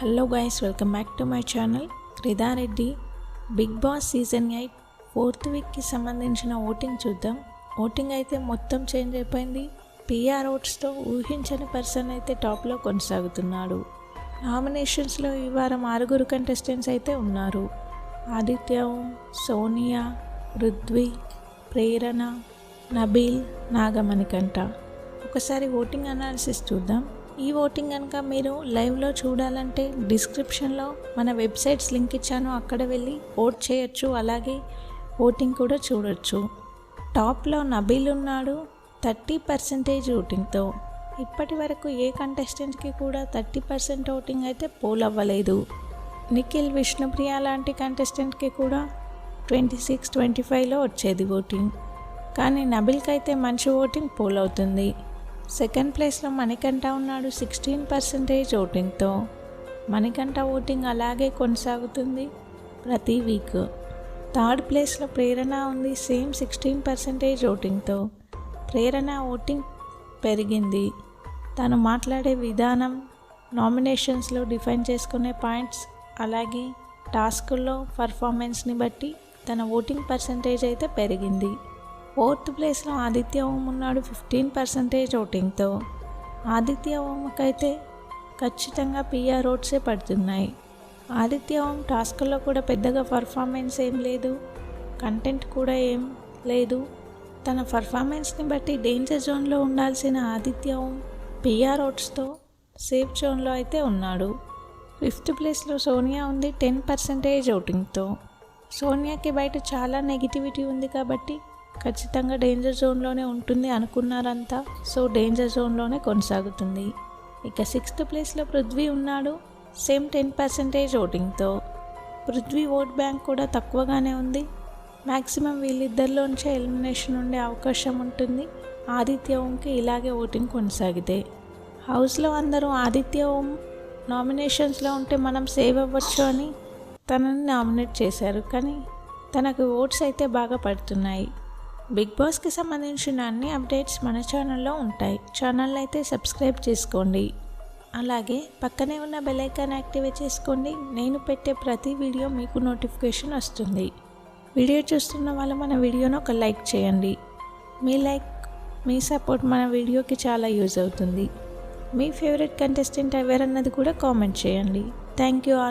Hello guys, welcome back to my channel Kridareddy. Bigg Boss season 8 4th వీక్కి సంబంధించిన voting చూద్దాం. Voting అయితే మొత్తం చేంజ్ అయిపోయింది. పిఆర్ ఓట్స్తో ఊహించని పర్సన్ అయితే టాప్లో కొనసాగుతున్నాడు. నామినేషన్స్లో ఈ వారం 6 కంటెస్టెంట్స్ అయితే ఉన్నారు. ఆదిత్య ఓం, సోనియా, పృథ్వీ, ప్రేరణ, నబీల్, నాగమణికంఠ. ఒకసారి ఓటింగ్ అనాలిసిస్ చూద్దాం. ఈ ఓటింగ్ కనుక మీరు లైవ్లో చూడాలంటే డిస్క్రిప్షన్లో మన వెబ్సైట్స్ లింక్ ఇచ్చాను, అక్కడ వెళ్ళి ఓట్ చేయొచ్చు. అలాగే ఓటింగ్ కూడా చూడొచ్చు. టాప్లో నబీల్ ఉన్నాడు 30% ఓటింగ్తో. ఇప్పటి వరకు ఏ కంటెస్టెంట్కి కూడా 30% ఓటింగ్ అయితే పోల్ అవ్వలేదు. నిఖిల్, విష్ణుప్రియ లాంటి కంటెస్టెంట్కి కూడా 26-25లో వచ్చేది ఓటింగ్. కానీ నబీల్కి అయితే మంచి ఓటింగ్ పోల్ అవుతుంది. సెకండ్ ప్లేస్లో మణికంఠ ఉన్నాడు 16% ఓటింగ్తో. మణికంఠ ఓటింగ్ అలాగే కొనసాగుతుంది ప్రతి వీక్. థర్డ్ ప్లేస్లో ప్రేరణ ఉంది, సేమ్ 16% ఓటింగ్తో. ప్రేరణ ఓటింగ్ పెరిగింది. తను మాట్లాడే విధానం, నామినేషన్స్లో డిఫైన్ చేసుకునే పాయింట్స్, అలాగే టాస్కుల్లో పర్ఫార్మెన్స్ని బట్టి తన ఓటింగ్ పర్సంటేజ్ అయితే పెరిగింది. ఫోర్త్ ప్లేస్లో ఆదిత్య ఓం ఉన్నాడు 15% ఓటింగ్తో. ఆదిత్య ఓంకైతే ఖచ్చితంగా పిఆర్ ఓట్సే పడుతున్నాయి. ఆదిత్య ఓం టాస్కుల్లో కూడా పెద్దగా పర్ఫార్మెన్స్ ఏం లేదు, కంటెంట్ కూడా ఏం లేదు. తన పర్ఫార్మెన్స్ని బట్టి డేంజర్ జోన్లో ఉండాల్సిన ఆదిత్య ఓం పిఆర్ ఓట్స్తో సేఫ్ జోన్లో అయితే ఉన్నాడు. ఫిఫ్త్ ప్లేస్లో సోనియా ఉంది 10% ఓటింగ్తో. సోనియాకి బయట చాలా నెగిటివిటీ ఉంది కాబట్టి ఖచ్చితంగా డేంజర్ జోన్లోనే ఉంటుంది అనుకున్నారంతా. సో డేంజర్ జోన్లోనే కొనసాగుతుంది. ఇక సిక్స్త్ ప్లేస్లో పృథ్వీ ఉన్నాడు, సేమ్ 10% ఓటింగ్తో. పృథ్వీ ఓట్ బ్యాంక్ కూడా తక్కువగానే ఉంది. మ్యాక్సిమం వీళ్ళిద్దరిలోంచే ఎలిమినేషన్ ఉండే అవకాశం ఉంటుంది ఆదిత్య ఓంకి ఇలాగే ఓటింగ్ కొనసాగితే. హౌస్లో అందరూ ఆదిత్య ఓం నామినేషన్స్లో ఉంటే మనం సేవ్ అవ్వచ్చు అని తనని నామినేట్ చేశారు, కానీ తనకు ఓట్స్ అయితే బాగా పడుతున్నాయి. బిగ్ బాస్కి సంబంధించిన అన్ని అప్డేట్స్ మన ఛానల్లో ఉంటాయి. ఛానల్ అయితే సబ్స్క్రైబ్ చేసుకోండి. అలాగే పక్కనే ఉన్న బెల్ ఐకాన్ యాక్టివేట్ చేసుకోండి. నేను పెట్టే ప్రతి వీడియో మీకు నోటిఫికేషన్ వస్తుంది. వీడియో చూస్తున్న వాళ్ళు మన వీడియోను ఒక లైక్ చేయండి. మీ లైక్, మీ సపోర్ట్ మన వీడియోకి చాలా యూజ్ అవుతుంది. మీ ఫేవరెట్ కంటెస్టెంట్ ఎవరన్నది కూడా కామెంట్ చేయండి. Thank you all.